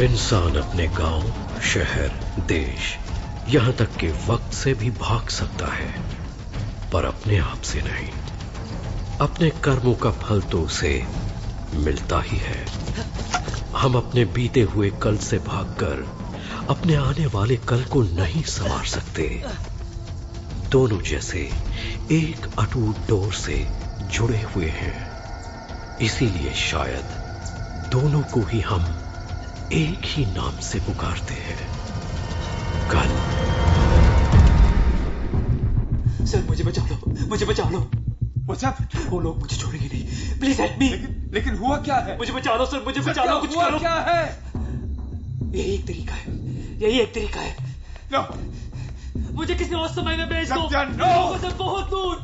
इंसान अपने गांव, शहर, देश, यहां तक कि वक्त से भी भाग सकता है, पर अपने आप से नहीं। अपने कर्मों का फल तो उसे मिलता ही है। हम अपने बीते हुए कल से भागकर अपने आने वाले कल को नहीं संवार सकते। दोनों जैसे एक अटूट डोर से जुड़े हुए हैं। इसीलिए शायद दोनों को ही हम एक ही नाम से पुकारते हैं, कल। सर मुझे बचा लो, मुझे बचा लो। वो लोग मुझे छोड़ेंगे नहीं। Please help me. लेकिन हुआ क्या है? मुझे बचा लो सर, मुझे बचा लो, कुछ करो। क्या है? यही एक तरीका है, यही एक तरीका है। नो, मुझे किसी और समय में भेज दो। सत्या, नो। सर बहुत दूर।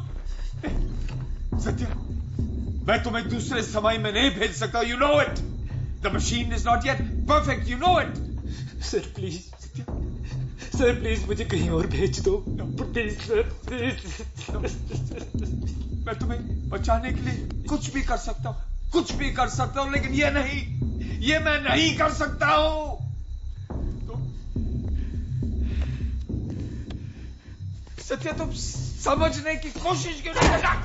सत्या, मैं तुम्हें दूसरे समय में नहीं भेज सकता। You know it. The machine is not yet perfect, you know it. Sir please, sir please मुझे कहीं और भेज दो। Please sir, please. मैं तुम्हें बचाने के लिए कुछ भी कर सकता हूँ, कुछ भी कर सकता हूँ, लेकिन ये नहीं, ये मैं नहीं कर सकता हूँ। सत्या, तुम समझने की कोशिश क्यों नहीं करता?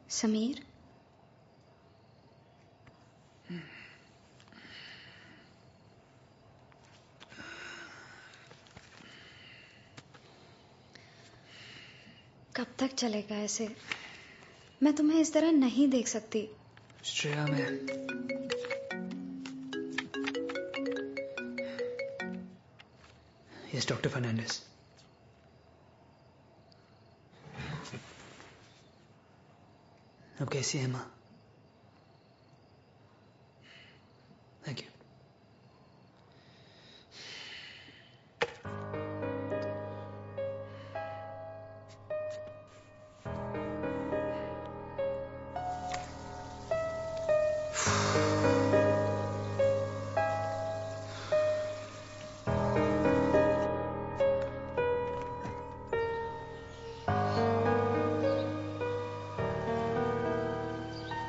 समीर, कब तक चलेगा ऐसे? मैं तुम्हें इस तरह नहीं देख सकती। श्रेया, मैं यस डॉक्टर फर्नांडिस। अब कैसी है माँ? Thank you.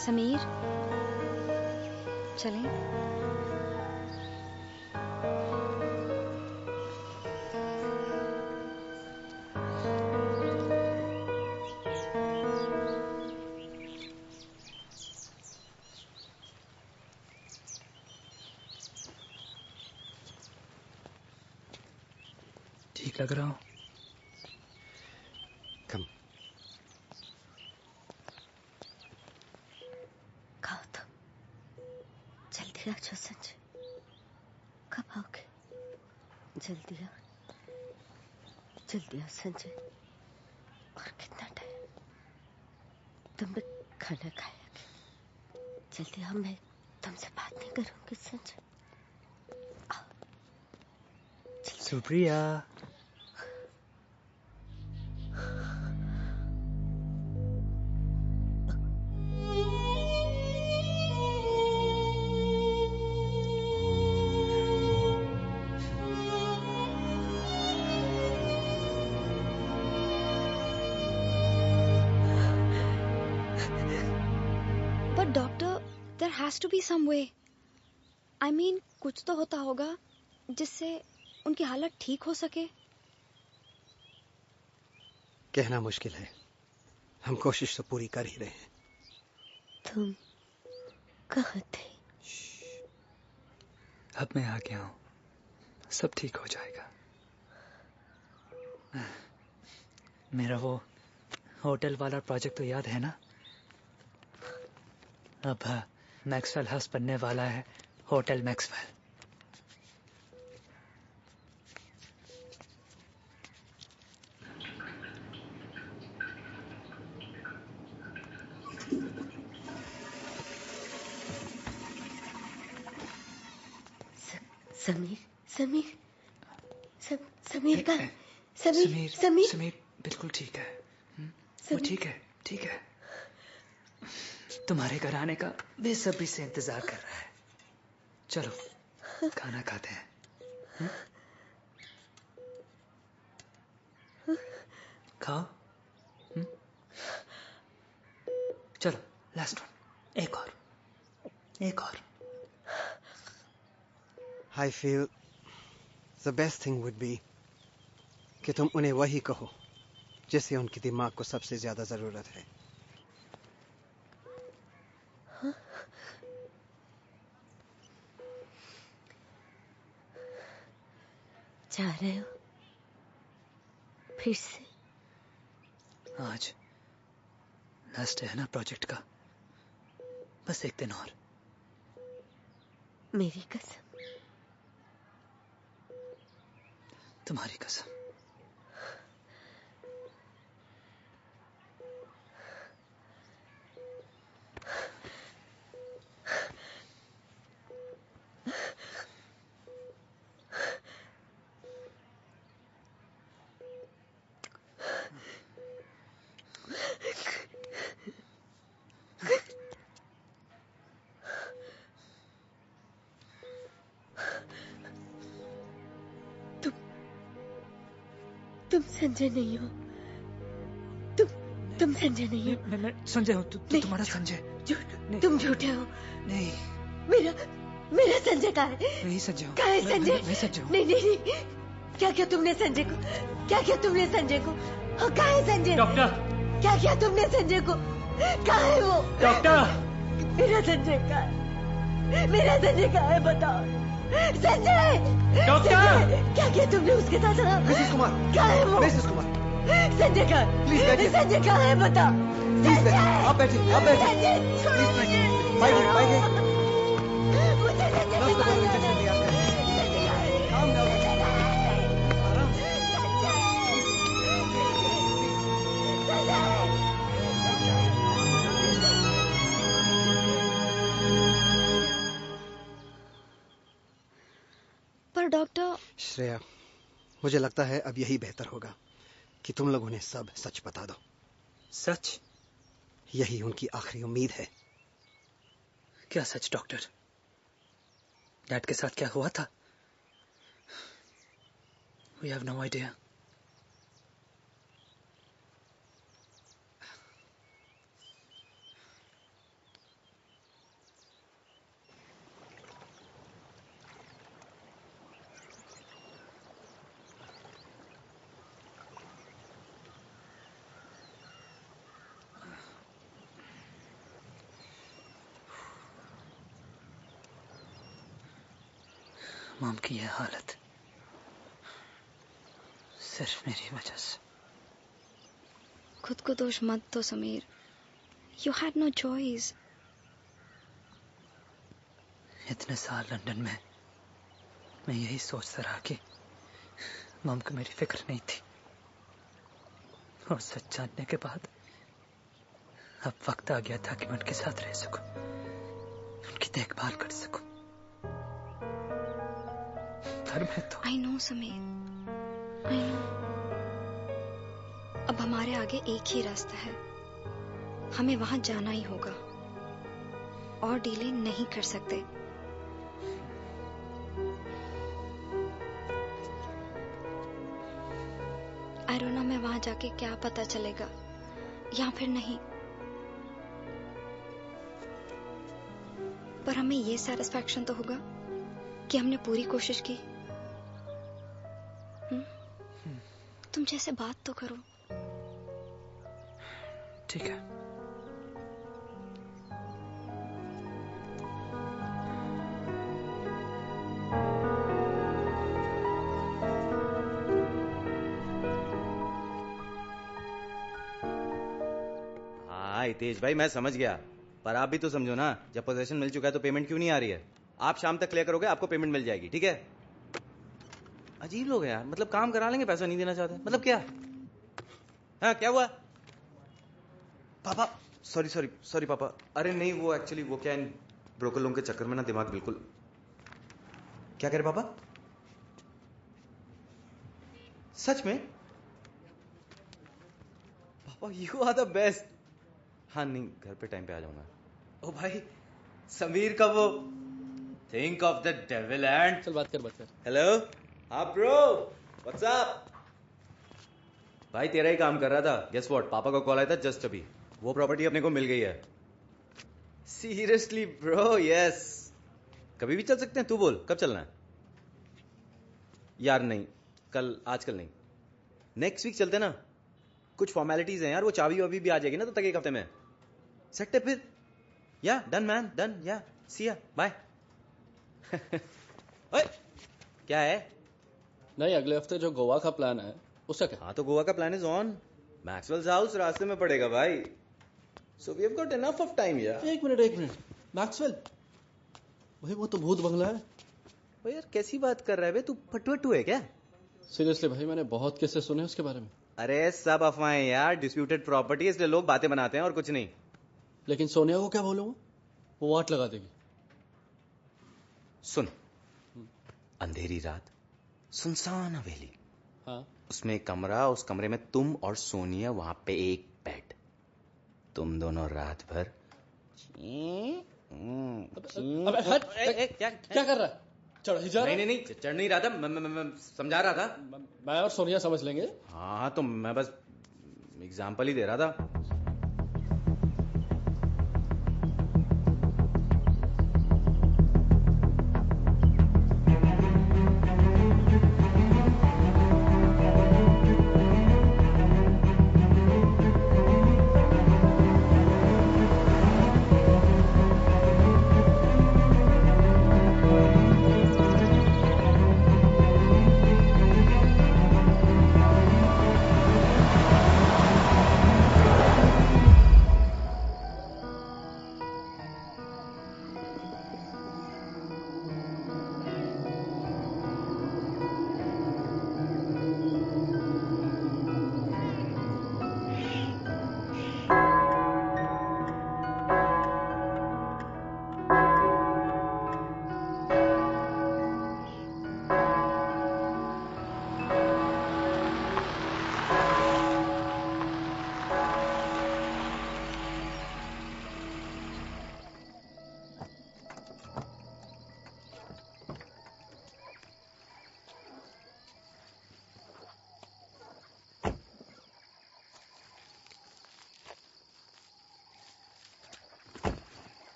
समीर, चलें? लेट लग रहा हूँ। कम। खाओ तो जल्दी आ जाओ संजय, कब आओगे? जल्दी आओ संजय। और कितना टाइम? तुमने खाना खाया क्या? जल्दी आओ, मैं तुमसे बात नहीं करूंगी Sanjay. Supriya, But doctor, there has to be some way. I mean, कुछ तो होता होगा जिससे उनकी हालत ठीक हो सके। कहना मुश्किल है, हम कोशिश तो पूरी कर ही रहे हैं। तुम कहाँ थे? अब मैं आ गया हूँ, सब ठीक हो जाएगा। मेरा वो होटल वाला प्रोजेक्ट तो याद है ना? अब मैक्सवेल हाउस बनने वाला है, होटल मैक्सवेल। समीर का समीर बिल्कुल ठीक है। वो ठीक है। तुम्हारे घर आने का बेसब्री से इंतजार कर रहा है। चलो खाना खाते हैं। खाओ। चलो लास्ट वन, एक और। I feel the best thing would be कि तुम उन्हें वही कहो जिसे उनके दिमाग को सबसे ज्यादा जरूरत है। जा रहे हो फिर से? आज लास्ट है ना प्रोजेक्ट का, बस एक दिन और। मेरी कसम। तुम्हारी कसम। तुम संजय नहीं हो। तुम संजय नहीं हो। मैं संजय हूँ। तुम्हारा संजय। तुम झूठे हो। नहीं, मेरा संजय कहाँ है? नहीं संजय हूँ। कहाँ है संजय? मैं संजय हूँ। नहीं। क्या किया तुमने संजय को? क्या किया तुमने संजय को? कहाँ है संजय? डॉक्टर, क्या किया तुमने संजय को? कहाँ है वो? डॉक्टर, मेरा संजय कहाँ है? मेरा संजय कहाँ है बताओ? संजय! डॉक्टर! क्या किया तुमने उसके साथ? मिसेस कुमार, कहाँ है वो? मिसेस कुमार, संजय कहाँ? प्लीज बैठिए। संजय कहाँ है बताओ? प्लीज बैठिए। आप बैठिए। संजय छोड़ो मुझे। बैठिए। मुझे संजय नर्स को के बोलो पास इंजेक्शन दिया जाना करें। है। संजय कहाँ है? Calm down. संजय कहाँ है? आराम। पर डॉक्टर। श्रेया, मुझे लगता है अब यही बेहतर होगा कि तुम लोग उन्हें सब सच बता दो। सच? यही उनकी आखिरी उम्मीद है। क्या सच डॉक्टर? डैड के साथ क्या हुआ था? We have no idea. Mom की यह हालत, सिर्फ मेरी वजह से। खुद को दोष मत दो Sameer. You had no choice. इतने साल लंदन में मैं यही सोचता रहा कि मम को मेरी फिक्र नहीं थी, और सच जानने के बाद अब वक्त आ गया था कि मैं उनके साथ रह सकूं, उनकी देखभाल कर सकूं। पर मैं तो I know Sameer, I know. अब हमारे आगे एक ही रास्ता है, हमें वहां जाना ही होगा और डिले नहीं कर सकते। I don't know मैं वहां जाके क्या पता चलेगा या फिर नहीं, पर हमें ये सेटिस्फैक्शन तो होगा कि हमने पूरी कोशिश की। तुम जैसे बात तो करो। ठीक है। हाँ हितेश भाई मैं समझ गया, पर आप भी तो समझो ना, जब पोजीशन मिल चुका है तो पेमेंट क्यों नहीं आ रही है? आप शाम तक क्लियर करोगे, आपको पेमेंट मिल जाएगी, ठीक है? अजीब लोग हैं यार, मतलब काम करा लेंगे, पैसा नहीं देना चाहते, मतलब क्या? हाँ क्या हुआ पापा? सॉरी सॉरी सॉरी पापा। अरे नहीं वो एक्चुअली वो क्या इन ब्रोकर लोगों के चक्कर में ना दिमाग बिल्कुल। क्या कह रहे पापा? सच में पापा यू आर द बेस्ट। हाँ नहीं घर पे टाइम पे आ जाऊंगा। ओ भाई समीर का वो think of the devil and. चल बात कर। हेलो हाँ ब्रो व्हाट्स अप। भाई तेरा ही काम कर रहा था। गेस व्हाट, पापा का कॉल आया था जस्ट अभी, वो प्रॉपर्टी अपने को मिल गई है। Seriously bro? यस। कभी भी चल सकते हैं, तू बोल कब चलना है? यार नहीं कल, आजकल नहीं, नेक्स्ट वीक चलते ना। कुछ फॉर्मेलिटीज हैं यार, वो चाबी वाबी भी आ जाएगी ना तब तक, एक हफ्ते में सेट है फिर। या डन मैन डन, या सी या बाय। ओए क्या है? नहीं अगले हफ्ते जो गोवा का प्लान है उसका क्या? हाँ तो गोवा का plan is on. Maxwell's house रास्ते में पड़ेगा भाई, so we have got enough of time यार। एक मिनट मैक्सवेल भाई वो तो भूत बंगला है। भाई यार कैसी बात कर रहा है बे, तू फटवटू है क्या? सीरियसली भाई मैंने बहुत किस्से सुने उसके बारे में। अरे सब अफवाहें यार, डिस्प्यूटेड प्रॉपर्टी है इसलिए लोग बातें बनाते हैं और कुछ नहीं। लेकिन सोनिया को क्या बोलूंगा, वो वाट लगा देगी। सुन, अंधेरी रात, सुनसान हवेली, हाँ उसमें एक कमरा, उस कमरे में तुम और सोनिया, वहां पे एक बेड, तुम दोनों रात भर। अबे हट, क्या कर रहा है? चढ़ ही जा रहा है? नहीं चढ़ नहीं रहा था, मैं समझा रहा था। मैं और सोनिया समझ लेंगे। हाँ तो मैं बस एग्जाम्पल ही दे रहा था।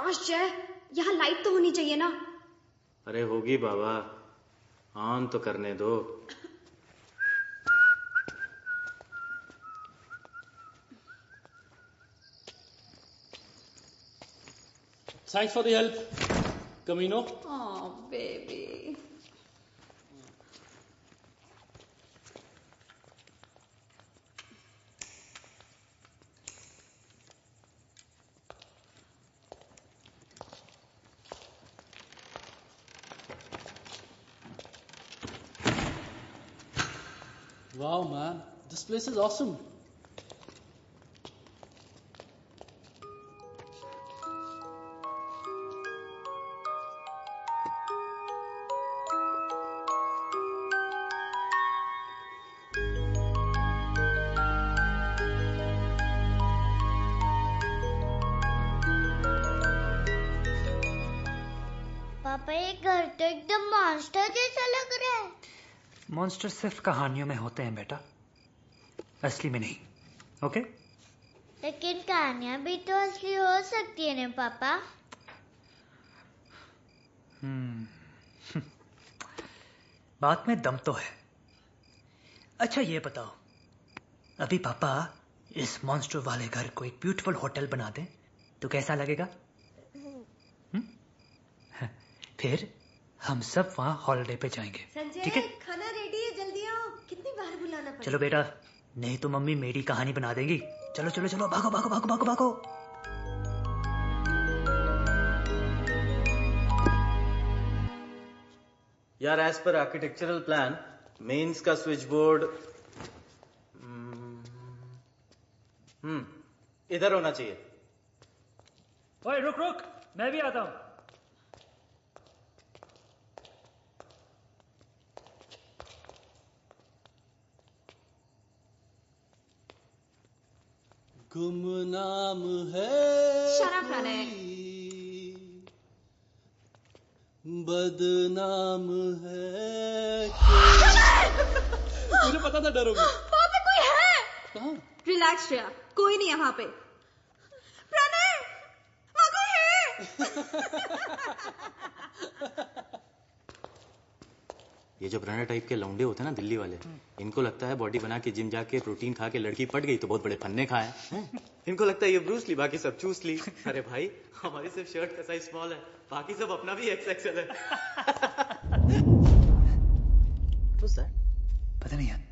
Gosh, जय, यहाँ लाइट तो होनी चाहिए ना। अरे होगी बाबा, ऑन तो करने दो। Thanks for the help, Camino. Oh, baby. Wow, man, this place is awesome. पापा ये घर तो एकदम मॉन्स्टर जैसा लग रहा है। मॉन्स्टर सिर्फ कहानियों में होते हैं बेटा, असली में नहीं। ओके? लेकिन कहानियां भी तो असली हो सकती है ना पापा। बात में दम तो है। अच्छा ये बताओ, अभी पापा इस मॉन्स्टर वाले घर को एक ब्यूटीफुल होटल बना दें तो कैसा लगेगा? फिर हम सब वहाँ हॉलिडे पे जाएंगे। ठीक है? खाना रेडी है, जल्दी आओ। कितनी बार बुलाना पड़ेगा? चलो बेटा, नहीं तो मम्मी मेरी कहानी बना देंगी। चलो चलो चलो, भागो भागो भागो भागो भागो। यार as per architectural plan mains का स्विच बोर्ड इधर होना चाहिए। ओए रुक रुक, मैं भी आता हूँ। गुमनाम है शराब लाना है। बदनाम है मुझे पता था डरोगे। वहाँ पे कोई है। कहाँ? रिलैक्स श्रेया, कोई नहीं है वहाँ पे। प्रणय, वहाँ कोई है। ये जो प्रणय टाइप के लौंडे होते हैं ना दिल्ली वाले, इनको लगता है बॉडी बना के जिम जाके प्रोटीन खा के लड़की पट गई तो बहुत बड़े फन्ने खाए हैं। इनको लगता है ये ब्रूस ली, बाकी सब चूस ली। अरे भाई, हमारी सिर्फ शर्ट का साइज स्मॉल है, बाकी सब अपना भी XXL है। पता नहीं यार।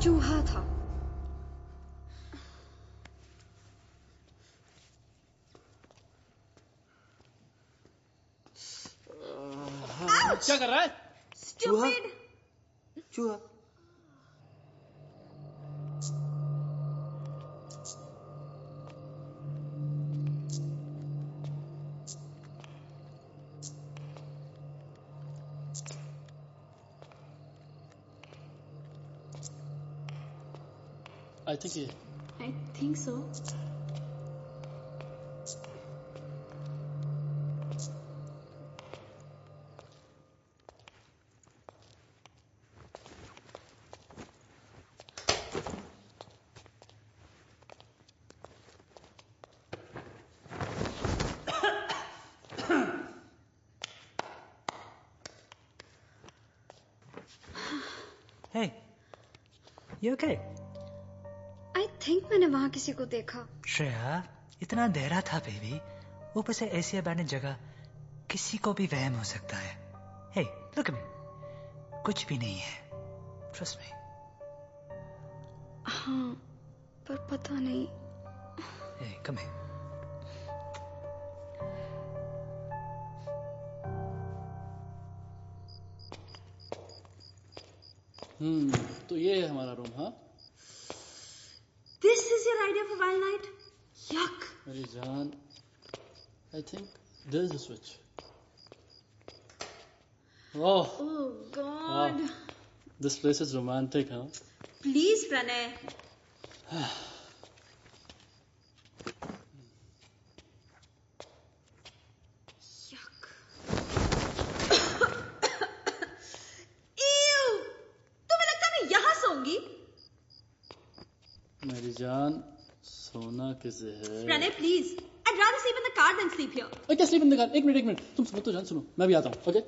चूहा था। क्या कर रहा है? Stupid. चूहा। I think ये I think so. Hey, you okay? I think मैंने वहाँ किसी को देखा। श्रेया, इतना अंधेरा था बेबी, ऊपर से एसी अबैंडन जगह, किसी को भी वहम हो सकता है। Hey, look at me. कुछ भी नहीं है, trust me. हाँ, पर पता नहीं। Hey, come here. तो ये है हमारा रूम। हाँ, This is your idea for wild night? Yuck. मेरी जान, I think there is a switch. Oh, Oh God. wow. This place is romantic, huh? Please, Pranay. Yuck. जान सोना किसे है? Pranay please, I'd rather sleep in the car than sleep here. क्या sleep in the car? एक minute तुम सुनो तो जान, सुनो मैं भी आता हूँ. Okay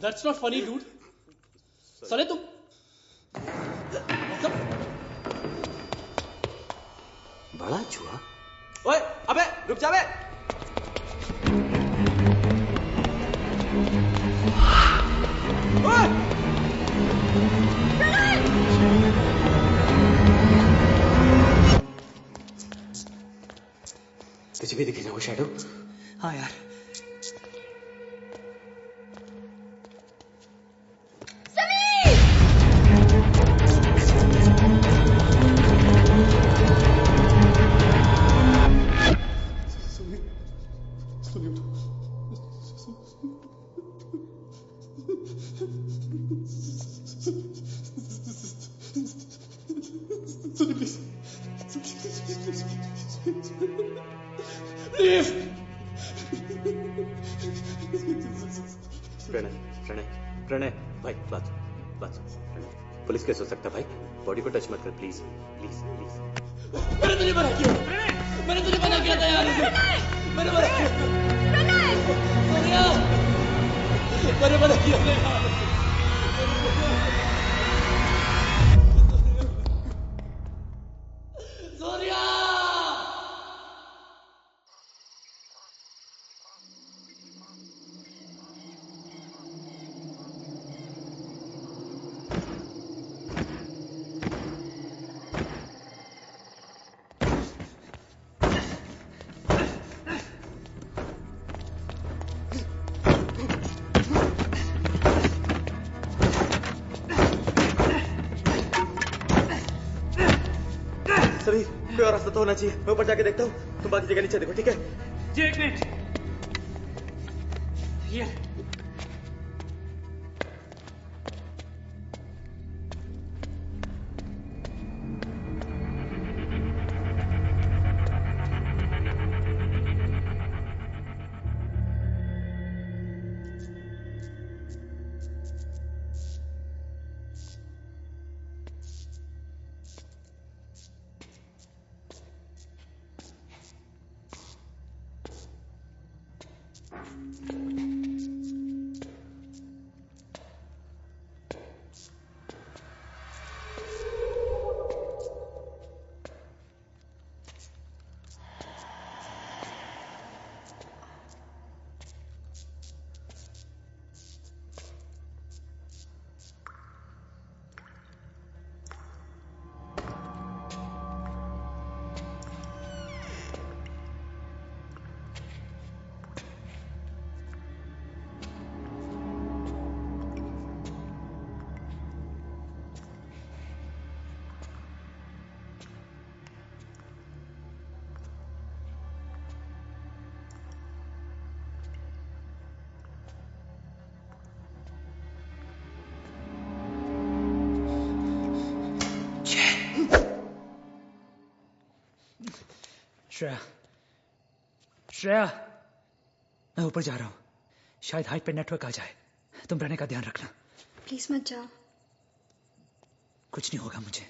That's not funny, dude. साले तुम बड़ा चूहा. ओए अबे रुक जा बे. ओए तुझे भी दिखे ना वो शैडो? हाँ यार. प्रणय भाई बात पुलिस केस हो सकता भाई. बॉडी को टच मत कर प्लीज प्लीज प्लीज. मैंने तुझे मना किया. मैंने तुझे मना किया था यार. मैंने मना किया. सोनिया मैंने मना किया था यार. सोनिया कोई और रास्ता तो होना चाहिए. मैं ऊपर जाके देखता हूँ, तुम बाकी जगह नीचे देखो. ठीक है जी. एक मिनट. ये श्रेया मैं ऊपर जा रहा हूँ. शायद हाइट पे नेटवर्क आ जाए. तुम रहने का ध्यान रखना. प्लीज मत जाओ. कुछ नहीं होगा मुझे.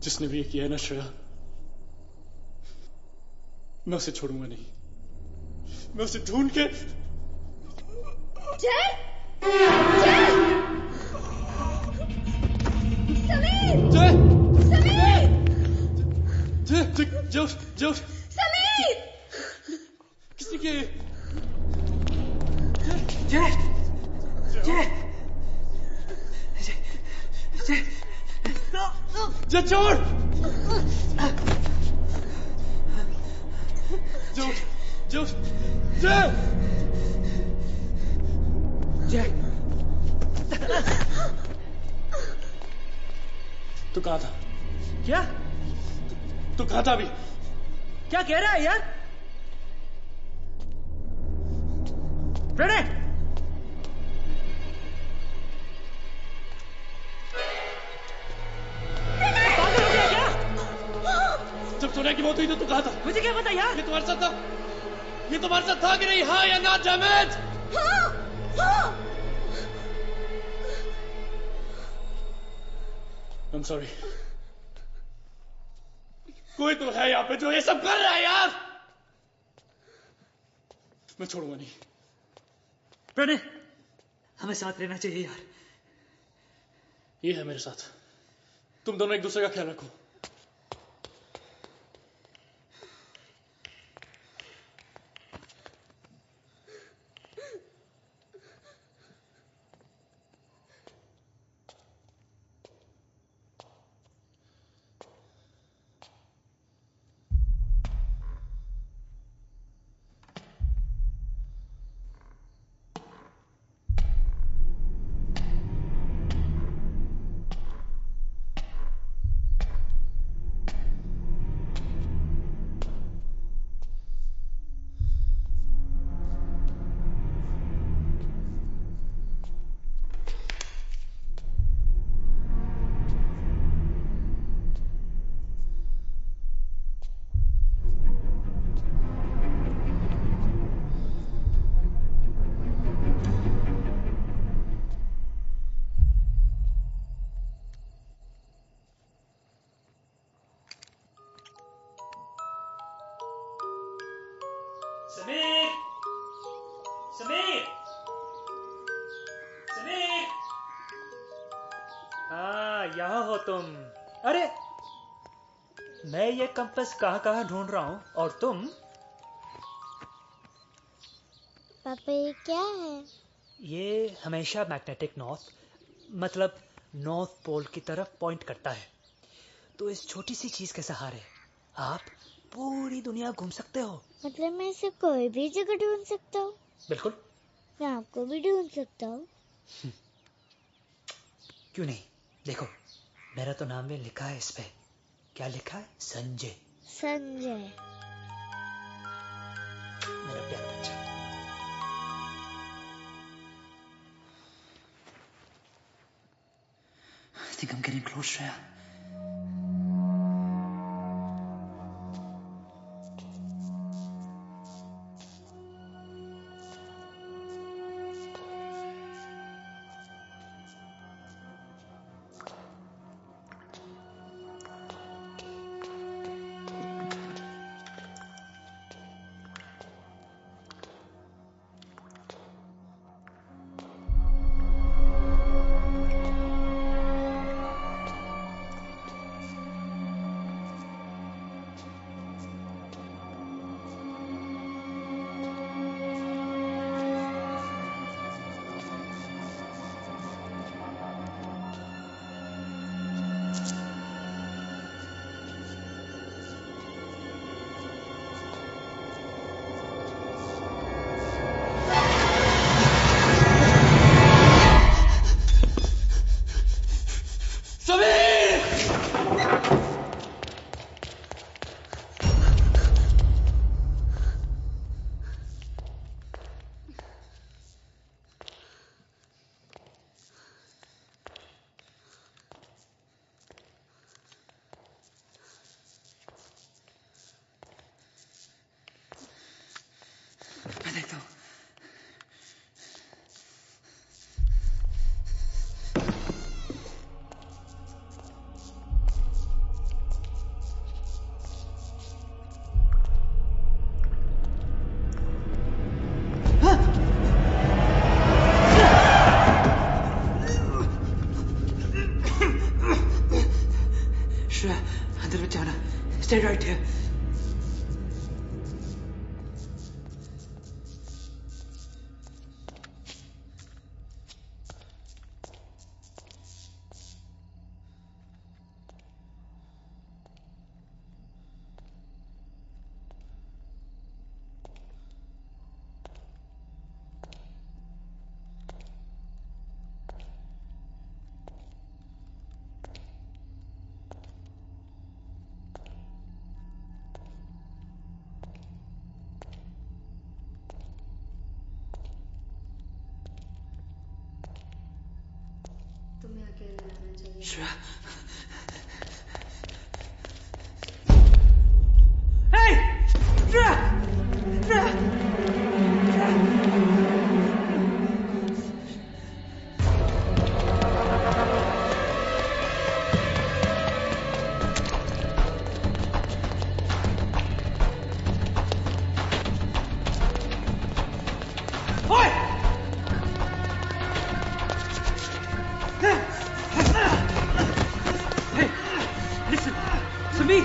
जिसने भी ये किया है ना श्रेया, मैं उसे छोड़ूंगा नहीं. मैं उसे ढूंढ के जय जय समीर जय समीर जय जय समीर किसी के जय जय जय जय छोड़ जय जय जय तू कहाँ था? क्या तू कहाँ था अभी? क्या कह रहा है यार? प्रणय पागल हो गया क्या? जब सोनिया की मौत हुई तो तू कहाँ था? मुझे क्या पता यार? ये तुम्हारे साथ था? ये तुम्हारे साथ था कि नहीं? हाँ या ना? डैमेट! हाँ I'm sorry. कोई तो है यहाँ पे जो ये सब कर रहा है यार। मैं छोड़ूंगा नहीं। प्रणय हमें साथ रहना चाहिए यार। ये है मेरे साथ। तुम दोनों एक दूसरे का ख्याल रखो। समीर समीर समीर हाँ यहाँ हो तुम। अरे मैं ये कंपास कहाँ ढूंढ रहा हूँ और तुम? पापा ये क्या है? ये हमेशा मैग्नेटिक नॉर्थ मतलब नॉर्थ पोल की तरफ पॉइंट करता है। तो इस छोटी सी चीज के सहारे आप पूरी दुनिया घूम सकते हो। मतलब मैं इसे कोई भी जगह ढूंढ सकता हूँ? बिल्कुल। मैं आपको भी ढूंढ सकता हूँ? क्यों नहीं, देखो मेरा तो नाम भी लिखा है इस पे। क्या लिखा है? संजय। संजय। मेरा प्यारा बच्चा। I think I'm getting close, Shreya. Stay right here. तुम्हें अकेले रहना चाहिए। Shreya. Hey! Shreya! Shreya! Hey, listen to me.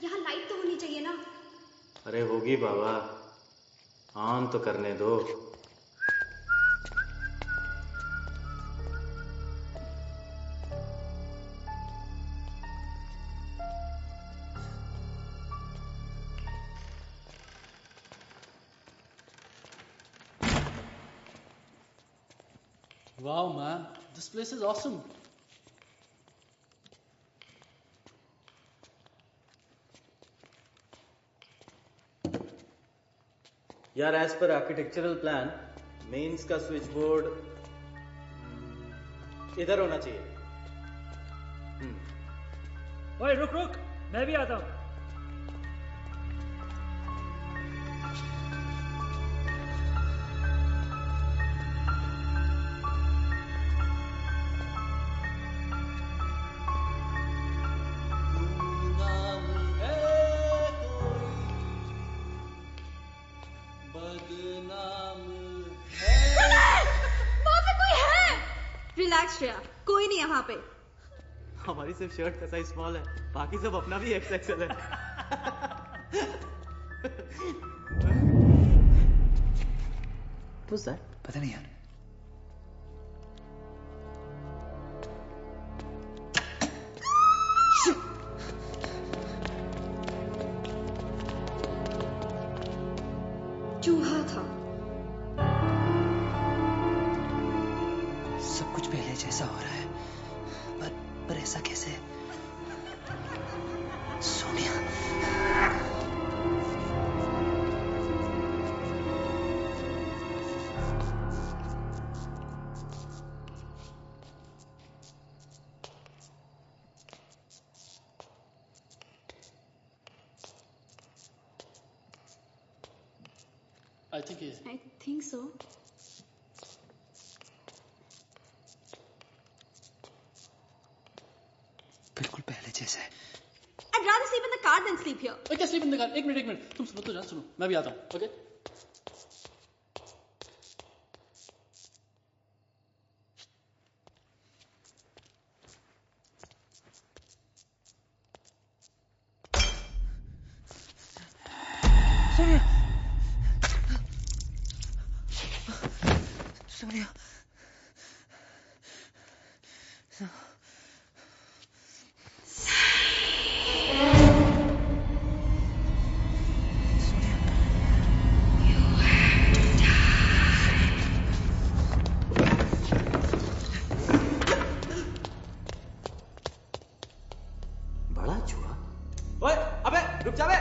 यहाँ लाइट तो होनी चाहिए ना। अरे होगी बाबा, ऑन तो करने दो। Wow, man, this place is awesome. यार as per architectural plan mains का स्विच बोर्ड इधर होना चाहिए। ओए रुक रुक, मैं भी आता हूँ। रिलैक्स श्रेया, कोई नहीं है वहां पे। हमारी सिर्फ शर्ट का साइज स्मॉल है, बाकी सब अपना भी XXL है। Who's that? पता नहीं यार। चूहा था। सब कुछ पहले जैसा हो रहा है, पर ऐसा कैसे? Sonia. I think he is. I think so. बिल्कुल पहले जैसा है। I'd rather sleep in the car than sleep here. Okay, sleep in the car. एक मिनट तुम सुनो तो जा, सुनो मैं भी आता हूँ। ओके सोनिया। बड़ा चूहा। ओए, अबे रुक जा बे।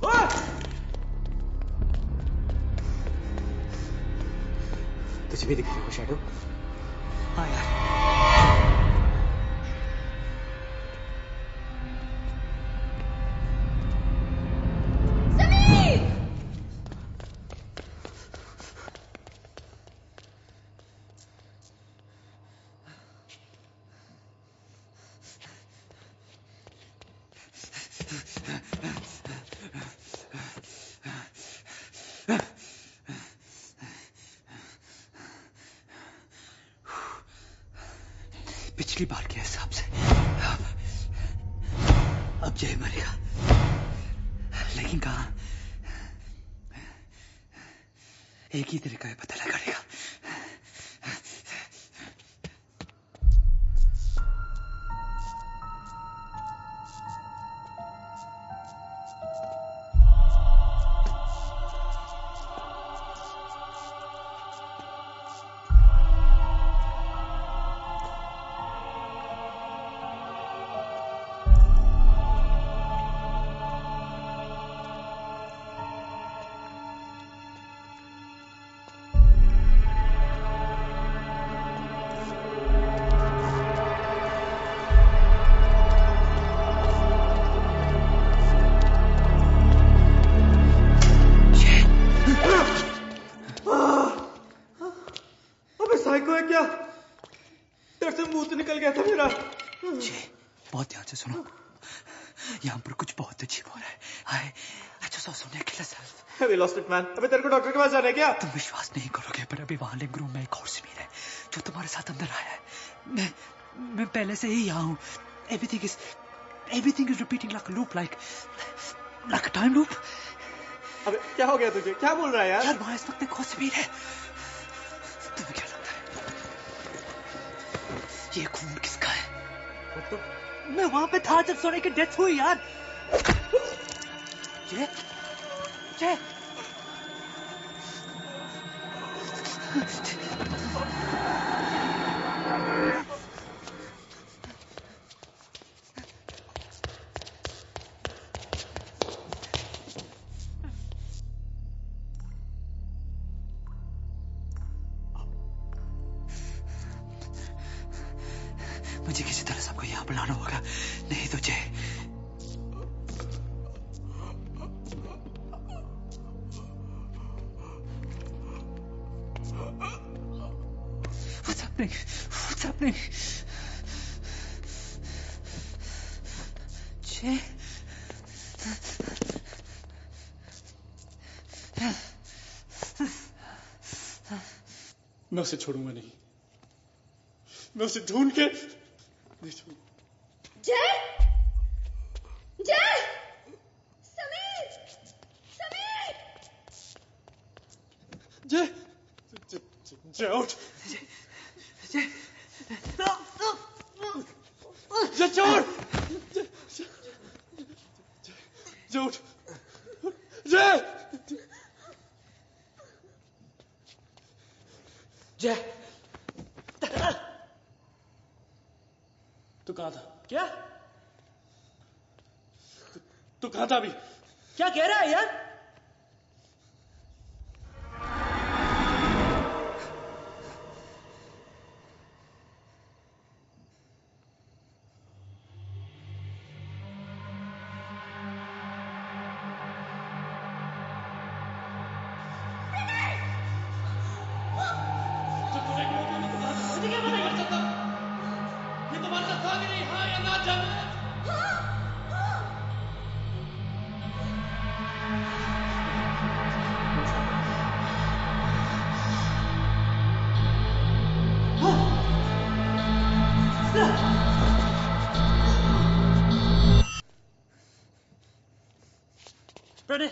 ओए! तुझे भी दिख रही हो शैडो? हाँ यार। पिछली बार के हिसाब से अब जय मरेगा, लेकिन कहाँ? एक ही तरीका है पता लगाने का। बहुत ध्यान से सुनो, यहाँ पर कुछ बहुत अजीब हो रहा है। I just saw Sonia kill herself. We lost it, man. अबे तेरे को डॉक्टर के पास जाना है क्या? तुम विश्वास नहीं करोगे, पर अभी वहाँ लिविंग रूम में एक और सिमिर है जो तुम्हारे साथ अंदर आया है। मैं पहले से ही यहाँ हूँ। Everything is repeating like a loop, like a time loop. अबे क्या हो गया तुझे? क्या बोल रहा है यार? यार वहाँ इस वक्त एक और सिमिर है। तुम्हें क्या लगता है ये खून किसका है? मैं वहां पे था जब सोने की डेथ हुई यार। जय मुझे किसी तरह सबको यहाँ बुलाना होगा, नहीं तो जय। What's happening? What's happening? जय। मैं उसे छोड़ूंगा नहीं, मैं उसे ढूंढ के नहीं छोड़ूंगा। जय! जय! Jay! Jay, out! Jay! Jay, chor! Jay, out! Jay! जय तू कहाँ था? क्या तू कहाँ था अभी? क्या कह रहा है यार? प्रणय,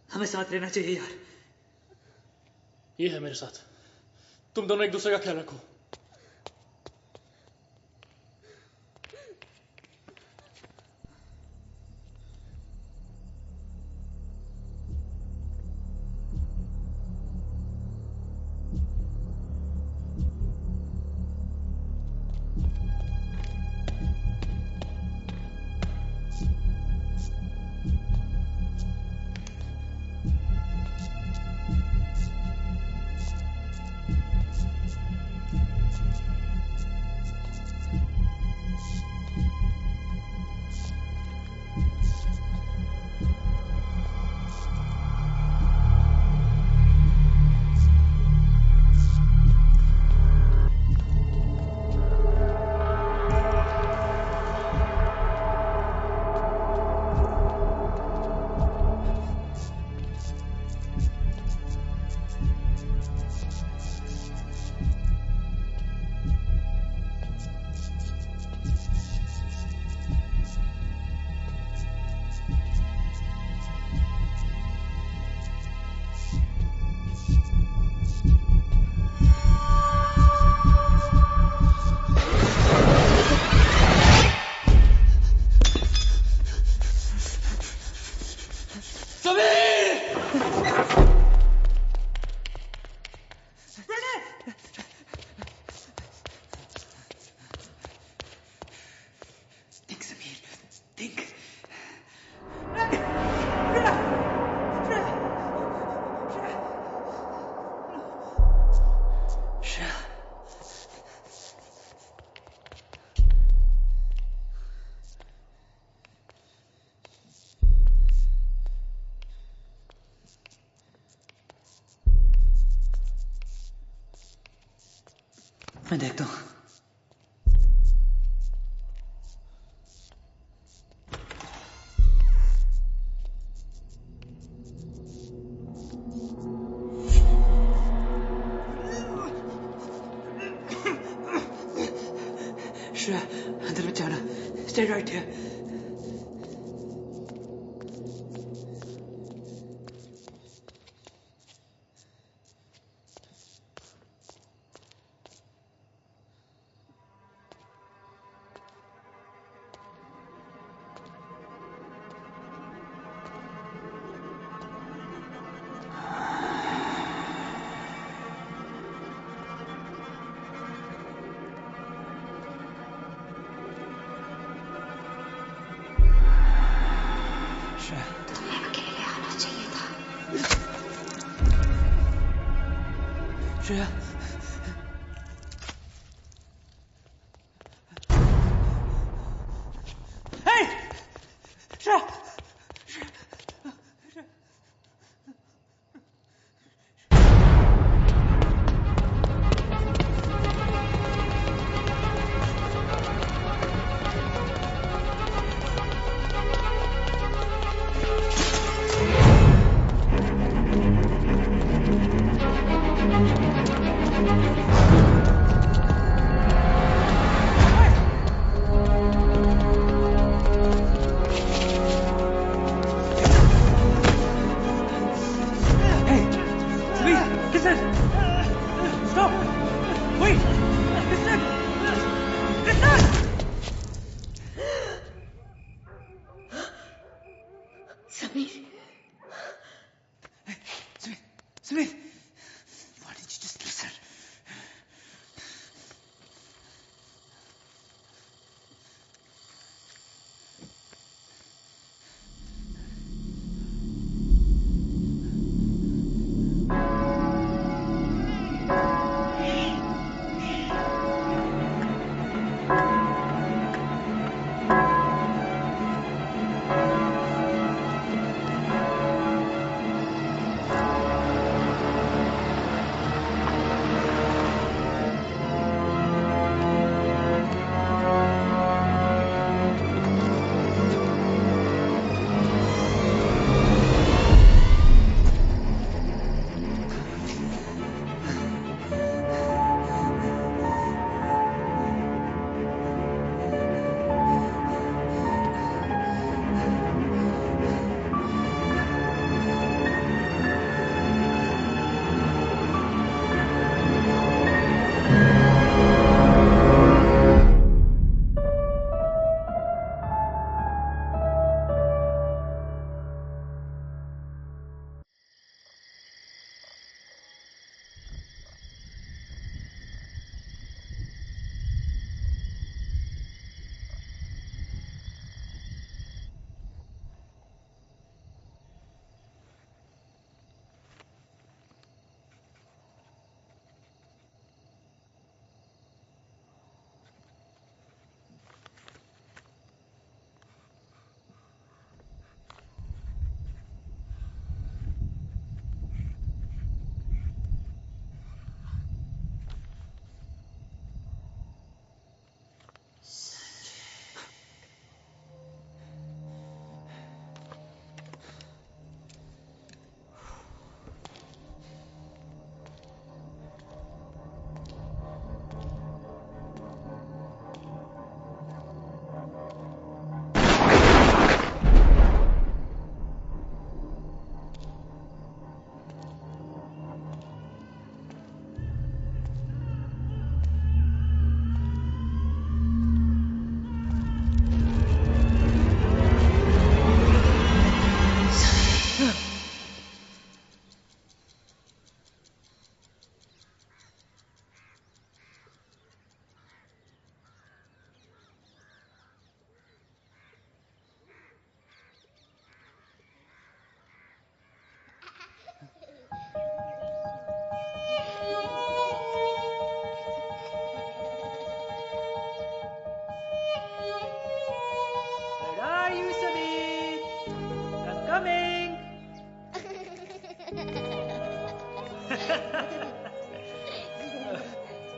हमें साथ रहना चाहिए यार। ये है मेरे साथ। तुम दोनों एक दूसरे का ख्याल रखो। मैं देखता हूँ। श्रेया, अंदर मत जाना। Stay right here. Shreya, hey! Shreya,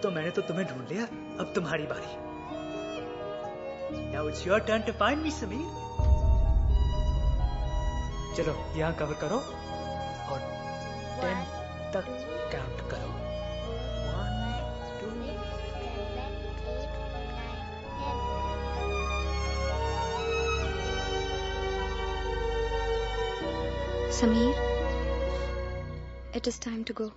दोस्तों, मैंने तो तुम्हें ढूंढ लिया, अब तुम्हारी बारी। Now it's your turn to find me, Sameer. चलो यहाँ कवर करो और 10 तक काउंट करो। 1, 2, 7, 8, 9, 10। Sameer, it is time to go.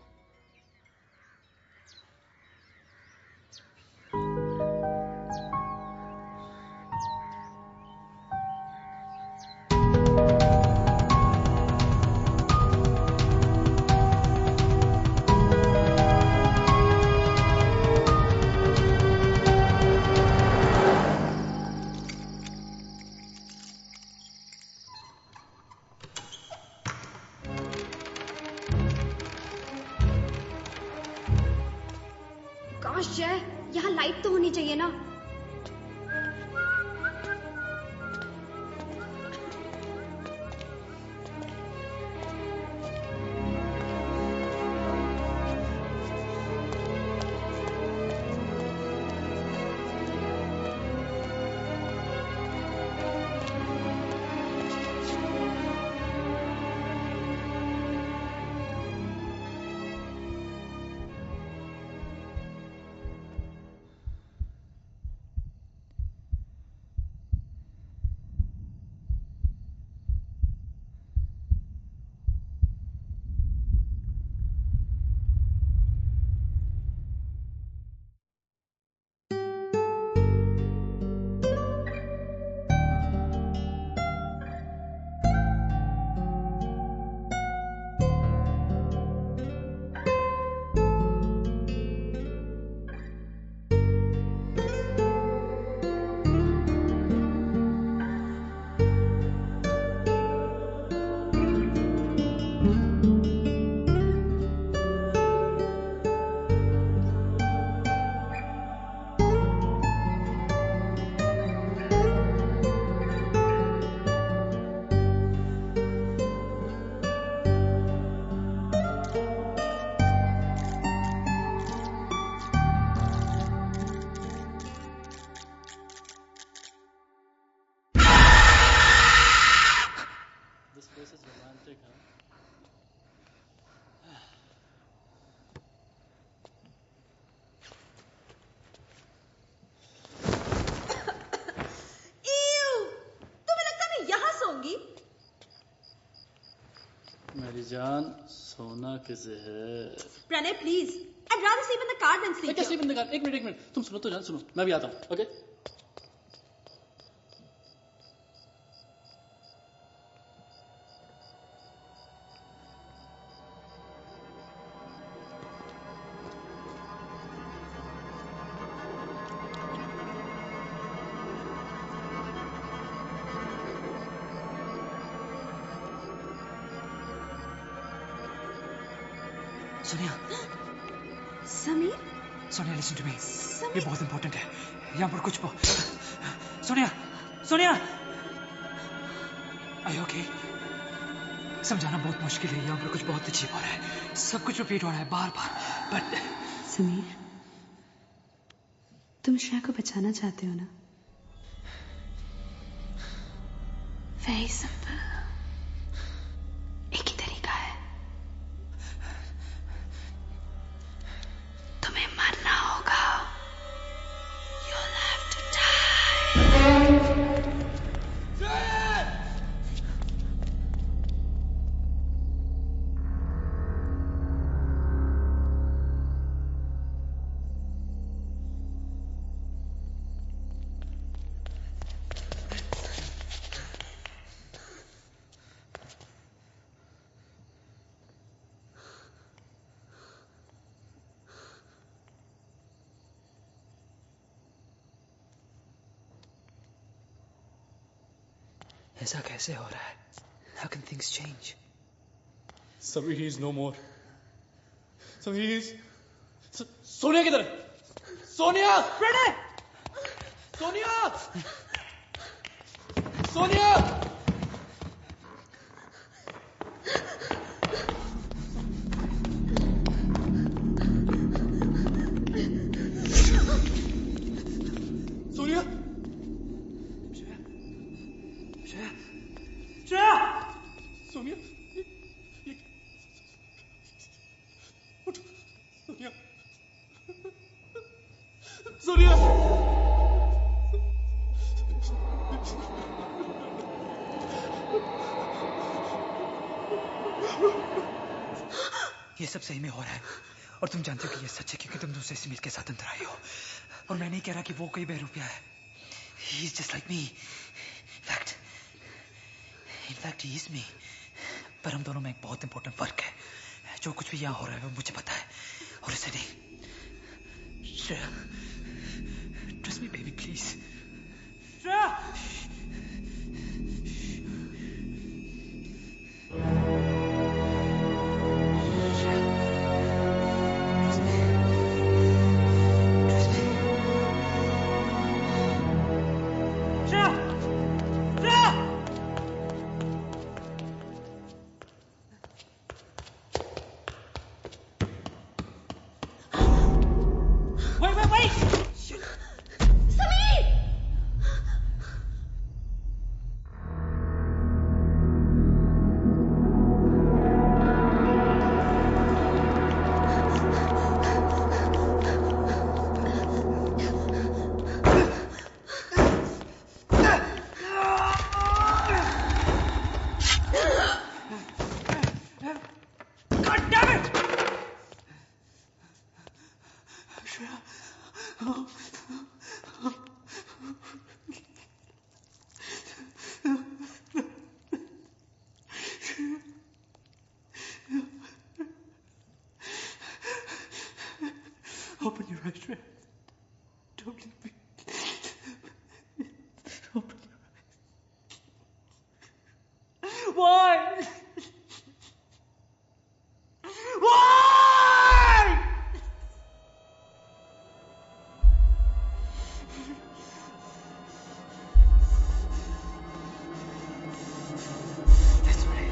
काश जय, यहाँ लाइट तो होनी चाहिए ना। मेरी जान, सोना किसे है? Pranay please, I'd rather sleep in the car than sleep here. sleep in the car? एक मिनट, तुम सुनो तो जान, सुनो, मैं भी आता हूँ, okay? Sonia, Sameer, Sonia listen to me, ये बहुत इंपॉर्टेंट है। यहाँ पर कुछ Sonia, Sonia, are you okay? समझाना बहुत मुश्किल है, यहाँ पर कुछ बहुत अजीब हो रहा है, सब कुछ रिपीट हो रहा है बार बार, बट समीर, तुम श्रेया को बचाना चाहते हो ना? वेरी सिंपल, एक ही तरीका है, तुम्हें मरना होगा। You'll have to die. ऐसा कैसे हो रहा है? How can things change? Sameer, he is no more. Sameer, he is... Sonia किधर है? सोनिया! प्रणय! सोनिया! सोनिया! सोनिया श्रेया! सोनिया उठ सोनिया सोनिया ये सब सही में हो रहा है और तुम जानते हो कि ये सच है क्योंकि तुम दूसरे स्मिथ के साथ अंदर आई हो और मैं नहीं कह रहा कि वो कोई बेरुपया है he is just like me in fact he is me पर हम दोनों में एक बहुत इंपॉर्टेंट फर्क है जो कुछ भी यहाँ हो रहा है वो मुझे पता है और इसे नहीं Shreya trust me baby please Shreya Open your eyes, Shreya. Don't leave me. Open your eyes. Why? Why? This way.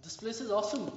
This place is awesome.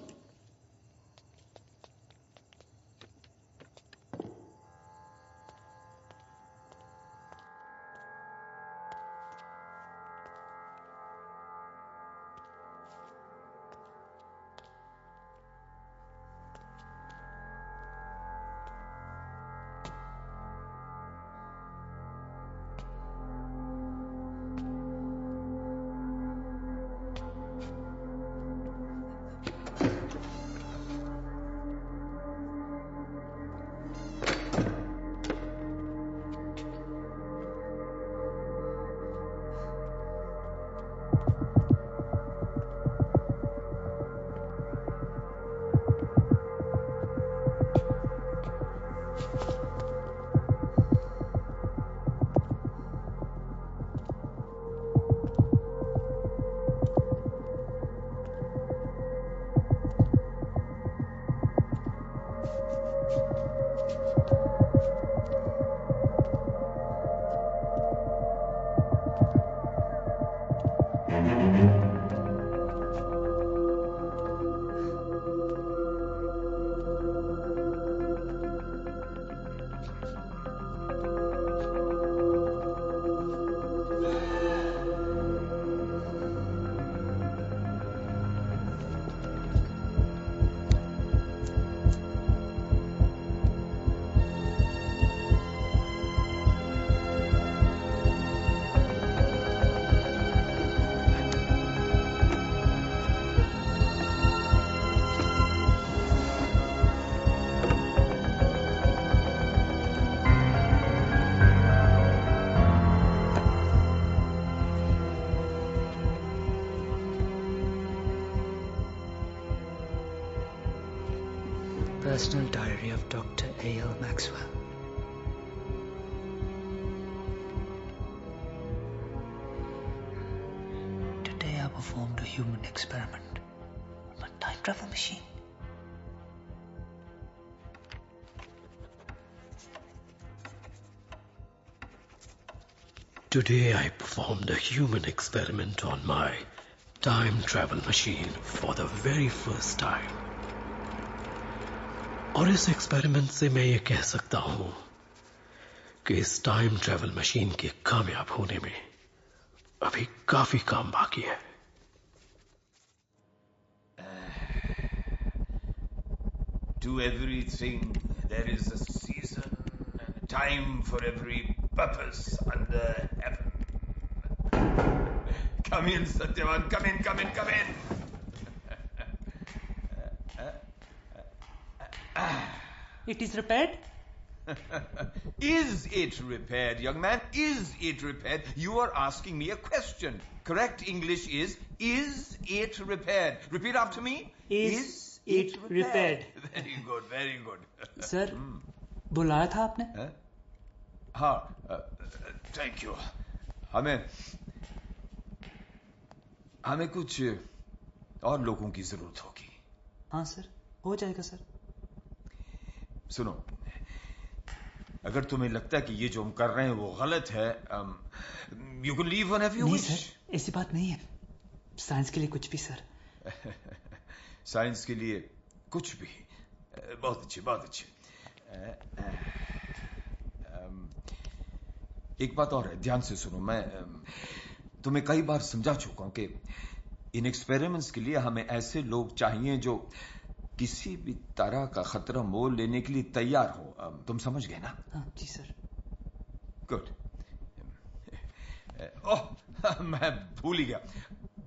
Personal diary of Dr. A.L. Maxwell. Today I performed a human experiment on a time travel machine. Today I performed a human experiment on my time travel machine for the very first time. और इस experiment से मैं ये कह सकता हूं कि इस टाइम ट्रैवल मशीन के कामयाब होने में अभी काफी काम बाकी है. To everything there is a season and a time for every purpose under heaven. Come in, Satyavan. Come in, come in, come in. It is repaired? Is it repaired, young man? Is it repaired? You are asking me a question. Correct English is it repaired? Repeat after me. Is it repaired? Very good, very good. Sir, बुलाया था आपने? हाँ, thank you. हमें कुछ और लोगों की जरूरत होगी. हाँ सर, हो जाएगा सर. सुनो, अगर तुम्हें लगता है कि ये जो हम कर रहे हैं वो गलत है, you can leave whenever you wish. नहीं सर, ऐसी बात नहीं है. साइंस के लिए कुछ भी सर. साइंस के लिए कुछ भी. बहुत अच्छे, बहुत अच्छे. एक बात और है, ध्यान से सुनो. मैं तुम्हें कई बार समझा चुका हूं कि इन एक्सपेरिमेंट्स के लिए हमें ऐसे लोग चाहिए जो किसी भी तरह का खतरा मोल लेने के लिए तैयार हो. तुम समझ गए ना? हाँ जी सर. गुड. ओह, मैं भूल ही गया.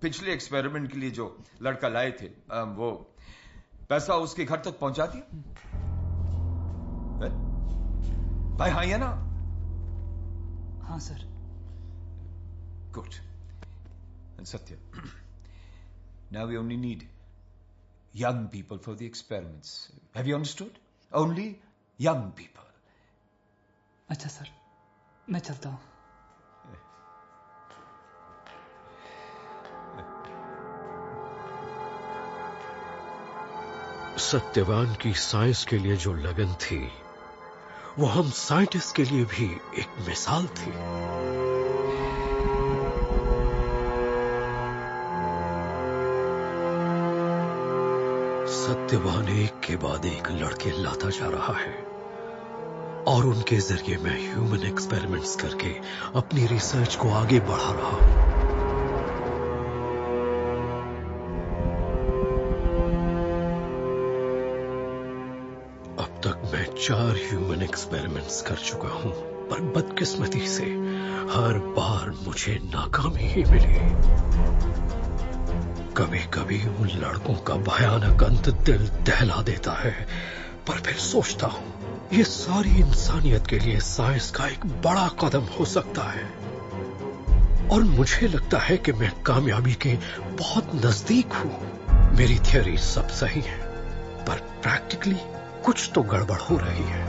पिछले एक्सपेरिमेंट के लिए जो लड़का लाए थे, वो पैसा उसके घर तक पहुंचा दिया? भाई हाँ या ना? हाँ sir. Good. And Satya, now we only need young people for the experiments. Have you understood? Only young people. अच्छा सर, मैं चलता हूँ. सत्यवान की साइंस के लिए जो लगन थी, वो हम साइंटिस्ट के लिए भी एक मिसाल थी. सत्यवान एक के बाद एक लड़के लाता जा रहा है और उनके जरिए मैं ह्यूमन एक्सपेरिमेंट्स करके अपनी रिसर्च को आगे बढ़ा रहा हूं. अब तक मैं 4 ह्यूमन एक्सपेरिमेंट्स कर चुका हूं, पर बदकिस्मती से हर बार मुझे नाकामी ही मिली. कभी कभी उन लड़कों का भयानक अंत दिल दहला देता है, पर फिर सोचता हूं ये सारी इंसानियत के लिए साइंस का एक बड़ा कदम हो सकता है. और मुझे लगता है कि मैं कामयाबी के बहुत नजदीक हूं. मेरी थियरी सब सही है, पर प्रैक्टिकली कुछ तो गड़बड़ हो रही है.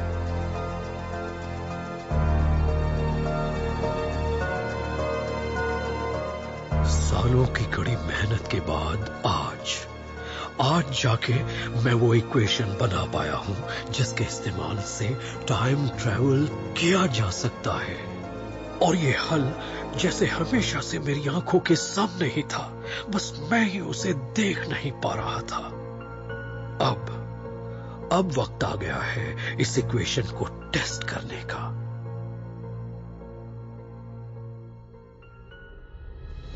सालों की कड़ी मेहनत के बाद आज जाके मैं वो इक्वेशन बना पाया हूं जिसके इस्तेमाल से टाइम ट्रैवल किया जा सकता है. और ये हल जैसे हमेशा से मेरी आंखों के सामने ही था, बस मैं ही उसे देख नहीं पा रहा था. अब वक्त आ गया है इस इक्वेशन को टेस्ट करने का.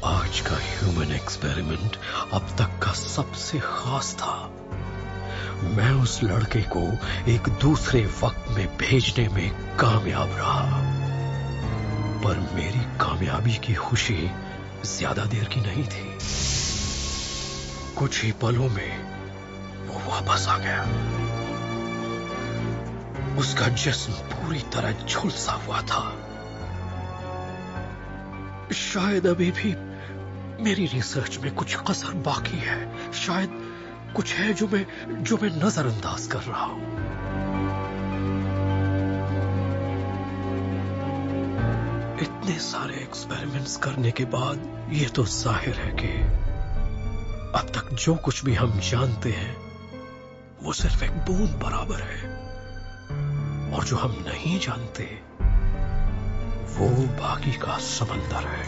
आज का ह्यूमन एक्सपेरिमेंट अब तक का सबसे खास था. मैं उस लड़के को एक दूसरे वक्त में भेजने में कामयाब रहा, पर मेरी कामयाबी की खुशी ज्यादा देर की नहीं थी. कुछ ही पलों में वो वापस आ गया. उसका जिस्म पूरी तरह झुलसा हुआ था. शायद अभी भी मेरी रिसर्च में कुछ कसर बाकी है. कुछ है जो मैं नजरअंदाज कर रहा हूं। इतने सारे एक्सपेरिमेंट्स करने के बाद ये तो जाहिर है कि अब तक जो कुछ भी हम जानते हैं वो सिर्फ एक बूंद बराबर है, और जो हम नहीं जानते वो बाकी का समंदर है।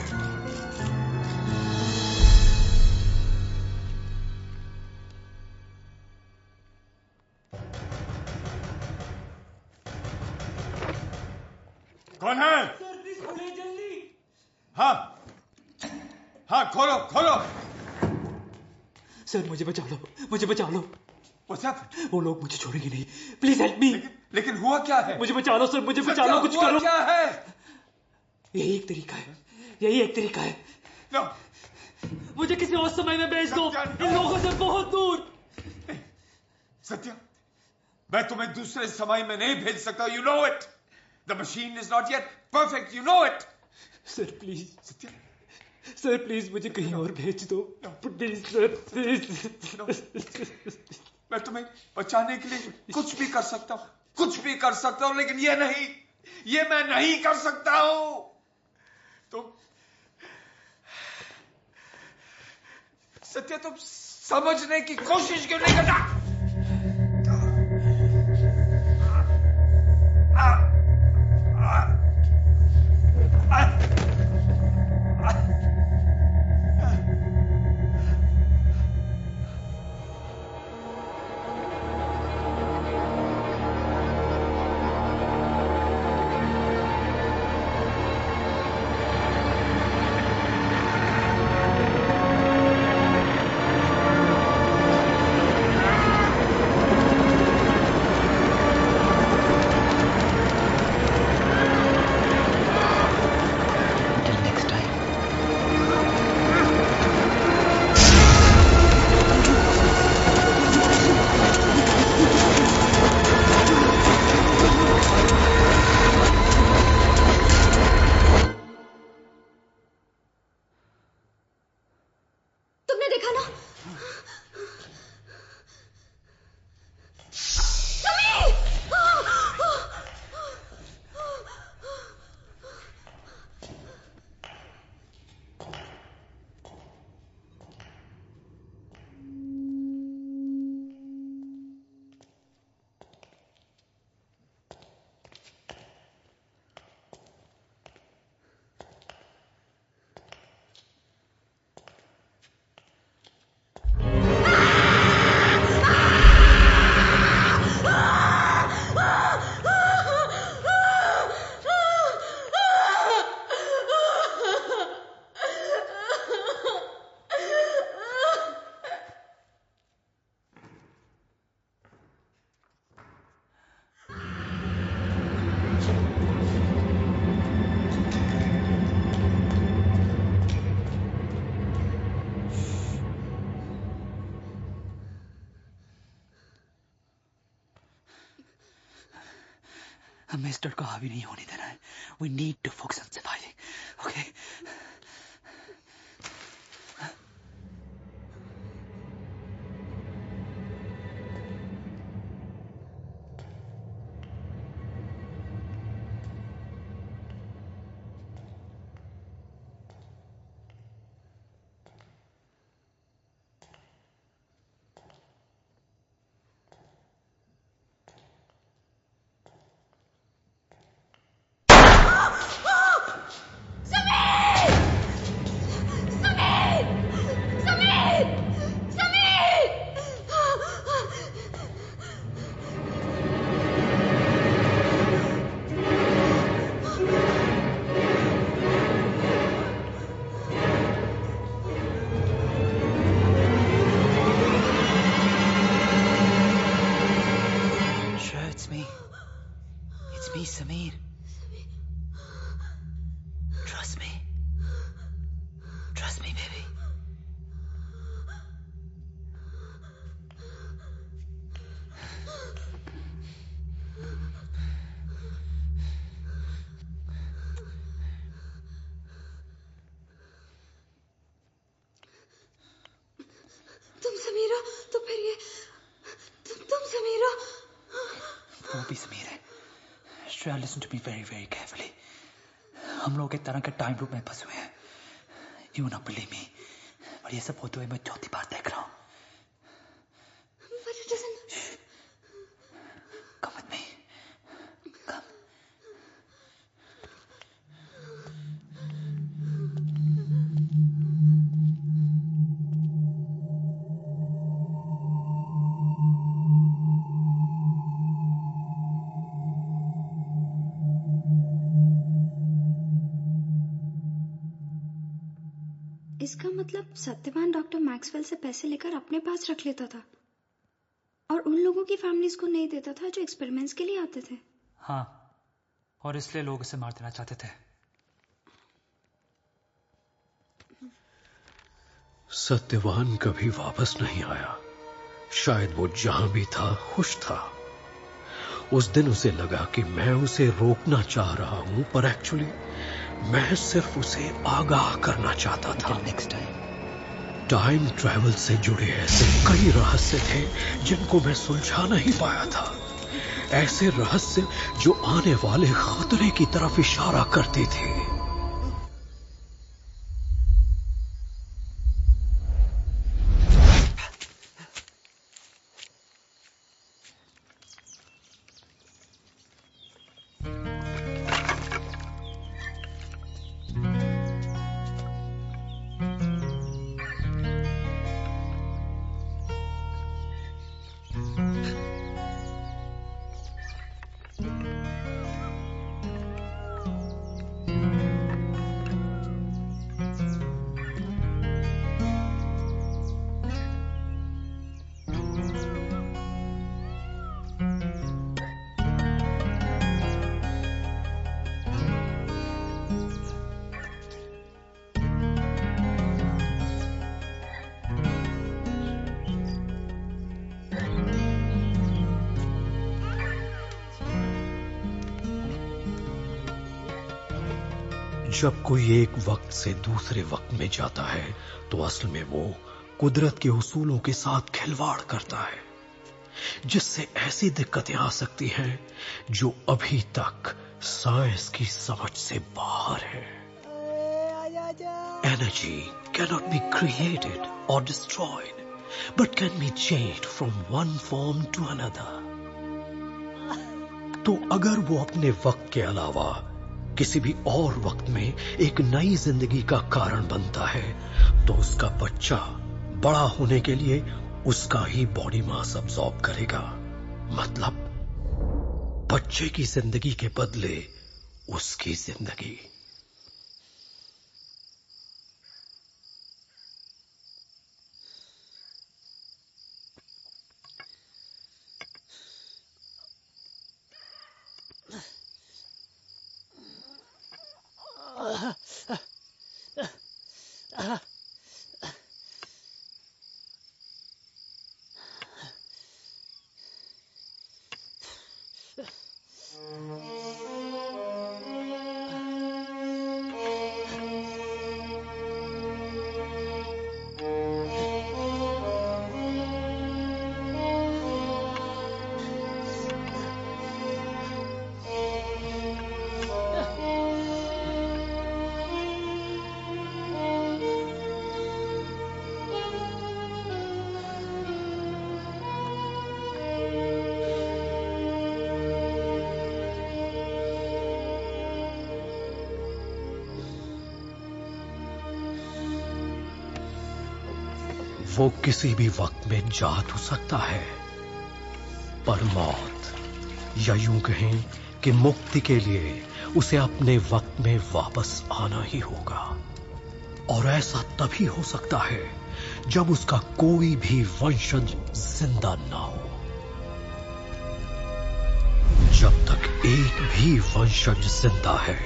कौन है? सर प्लीज खोलिए जल्दी। हाँ हाँ, खोलो खोलो। सर मुझे बचा लो, मुझे बचा लो। What's happened? वो लोग मुझे छोड़ेंगे नहीं, प्लीज हेल्प मी। लेकिन हुआ क्या है? मुझे बचा लो सर, मुझे बचा लो, कुछ करो। क्या है? यही एक तरीका है, यही एक तरीका है। no. मुझे किसी और समय में भेज दो, इन लोगों से बहुत दूर। सत्या, मैं तुम्हें दूसरे समय में नहीं भेज सकता, you know it. The machine is not yet perfect, you know it. Sir please, Satya, sir please मुझे कहीं और भेज दो, प्लीज सर, प्लीज। मैं तुम्हें बचाने के लिए कुछ भी कर सकता हूँ, कुछ भी कर सकता हूँ, लेकिन ये नहीं, ये मैं नहीं कर सकता हूँ। तुम सत्या, तुम समझने की कोशिश क्यों नहीं करता? हमें इस डर को हावी नहीं होने देना है। We need to focus on surviving, okay? Samir! तो फिर ये तुम समीर हो? वो भी समीर है। Shreya, listen to me very very carefully. हम लोग एक तरह के टाइम लूप में फंसे हुए हैं। यू नॉट बिलीव मी, और ये सब होते हुए मैं चौथी बार देख रहा हूँ। But it doesn't... Come with me. Come. इसका मतलब सत्यवान डॉक्टर मैक्सवेल से पैसे लेकर अपने पास रख लेता था और उन लोगों की फैमिलीज को नहीं देता था जो एक्सपेरिमेंट्स के लिए आते थे। हाँ, और इसलिए लोग उसे मार देना चाहते थे। सत्यवान कभी वापस नहीं आया। शायद वो जहां भी था खुश था। उस दिन उसे लगा कि मैं उसे रोकना चाह रहा हूं, पर एक्चुअली मैं सिर्फ उसे आगाह करना चाहता था। नेक्स्ट टाइम ट्रैवल से जुड़े ऐसे कई रहस्य थे जिनको मैं सुलझा नहीं पाया था। ऐसे रहस्य जो आने वाले खतरे की तरफ इशारा करते थे। जब कोई एक वक्त से दूसरे वक्त में जाता है तो असल में वो कुदरत के उसूलों के साथ खिलवाड़ करता है, जिससे ऐसी दिक्कतें आ सकती हैं जो अभी तक साइंस की समझ से बाहर है। Energy cannot be created or destroyed, but can be changed from one form to another. तो अगर वो अपने वक्त के अलावा किसी भी और वक्त में एक नई जिंदगी का कारण बनता है, तो उसका बच्चा बड़ा होने के लिए उसका ही बॉडी मास अब्सॉर्ब करेगा। मतलब बच्चे की जिंदगी के बदले उसकी जिंदगी। वो किसी भी वक्त में जा तो सकता है, पर मौत या यूं कहें कि मुक्ति के लिए उसे अपने वक्त में वापस आना ही होगा। और ऐसा तभी हो सकता है जब उसका कोई भी वंशज जिंदा ना हो। जब तक एक भी वंशज जिंदा है,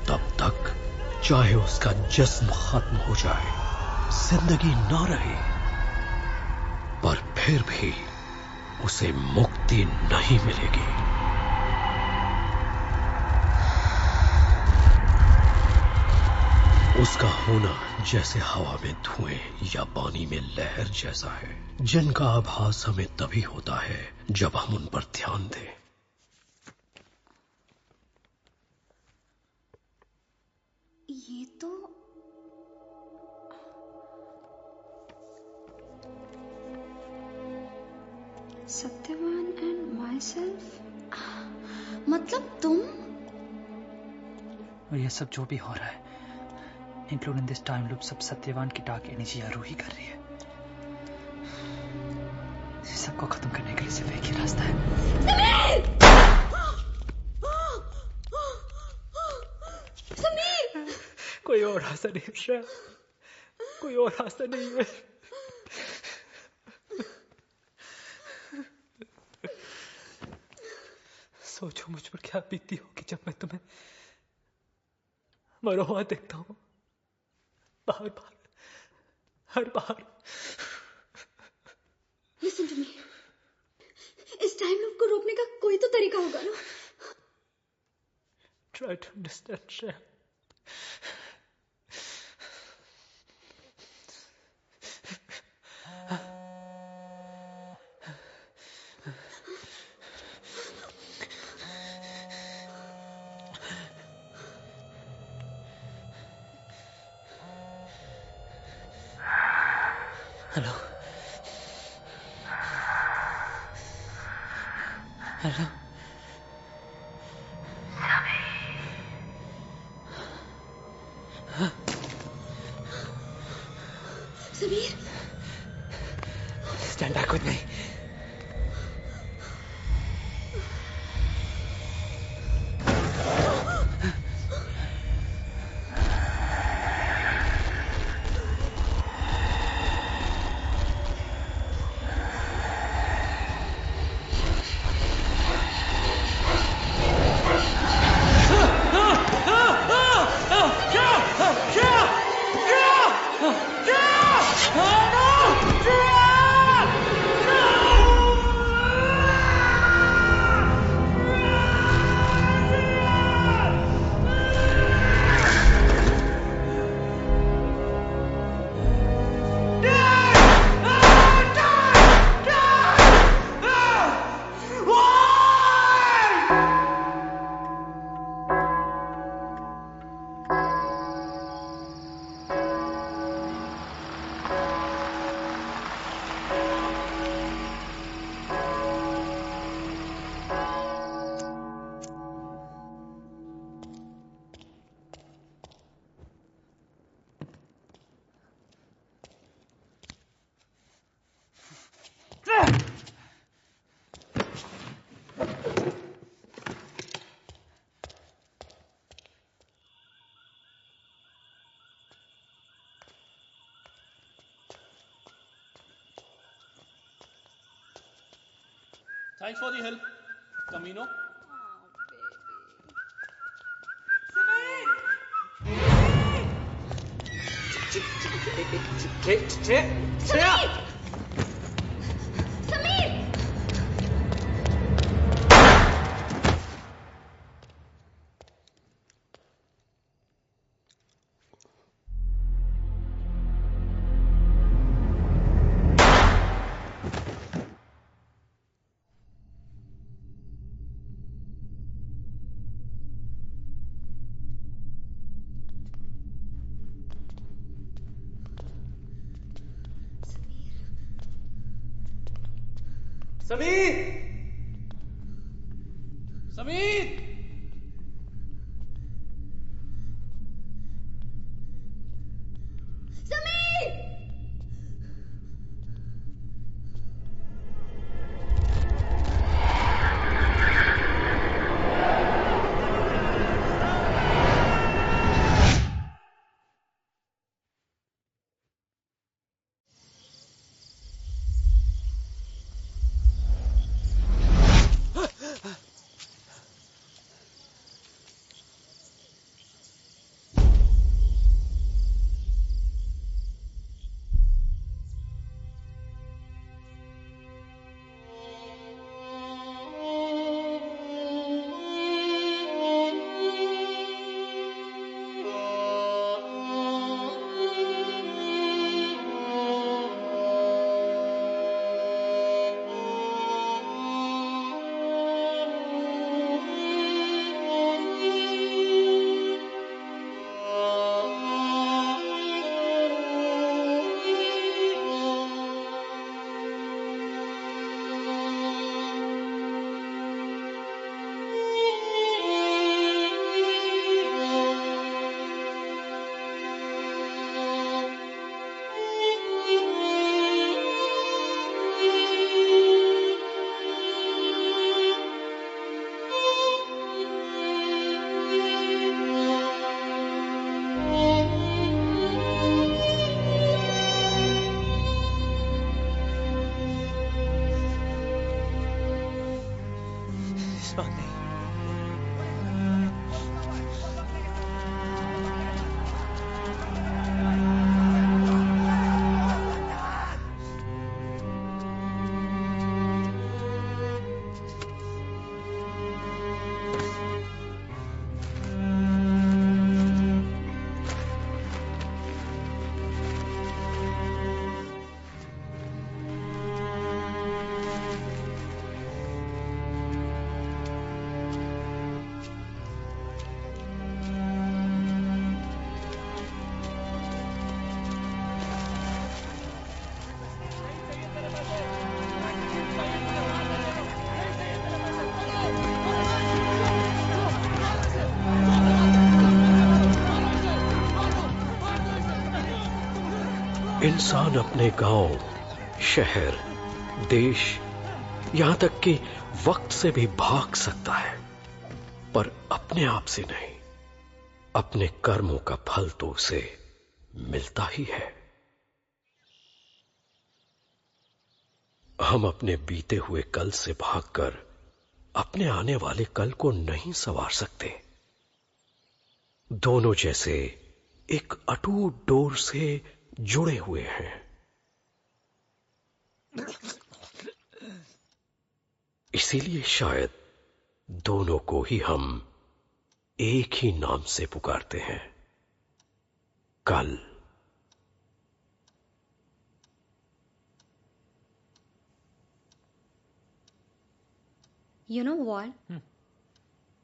तब तक चाहे उसका जिस्म खत्म हो जाए, जिंदगी ना रहे, पर फिर भी उसे मुक्ति नहीं मिलेगी। उसका होना जैसे हवा में धुएं या पानी में लहर जैसा है। जिनका आभास हमें तभी होता है जब हम उन पर ध्यान दें। ये तो सत्यवान एंड माई सेल्फ, मतलब तुम? और ये सब जो भी हो रहा है, इंक्लूडिंग दिस टाइम लूप, सब सत्यवान की डार्क एनर्जी आरोही कर रही है। इस सबको खत्म करने के लिए सिर्फ एक ही रास्ता है। समीर! कोई और रास्ता नहीं श्रेया, कोई और रास्ता नहीं है। सोचो मुझ पर क्या बीतती होगी जब मैं तुम्हें मरो हुआ देखता हूं, बार बार, हर बार। Listen to me. इस टाइम लूप को रोकने का कोई तो तरीका होगा ना? Try to understand, Shreya. Hello hello Sameer, stand back with me. Thanks for the help, Camino. Sameer! Sameer! Sameer! Sameer! इस बात नहीं। इंसान अपने गांव, शहर, देश, यहां तक कि वक्त से भी भाग सकता है, पर अपने आप से नहीं। अपने कर्मों का फल तो उसे मिलता ही है। हम अपने बीते हुए कल से भागकर अपने आने वाले कल को नहीं संवार सकते। दोनों जैसे एक अटूट डोर से जुड़े हुए हैं। इसीलिए शायद दोनों को ही हम एक ही नाम से पुकारते हैं, कल। You know what?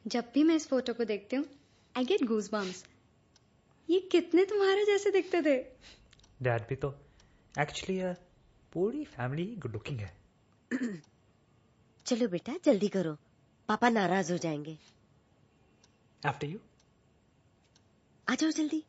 जब भी मैं इस फोटो को देखती हूँ, I get goosebumps. ये कितने तुम्हारे जैसे दिखते थे। डैड भी तो एक्चुअली पूरी फैमिली गुड लुकिंग है। चलो बेटा जल्दी करो, पापा नाराज हो जाएंगे। After you. आ जाओ जल्दी।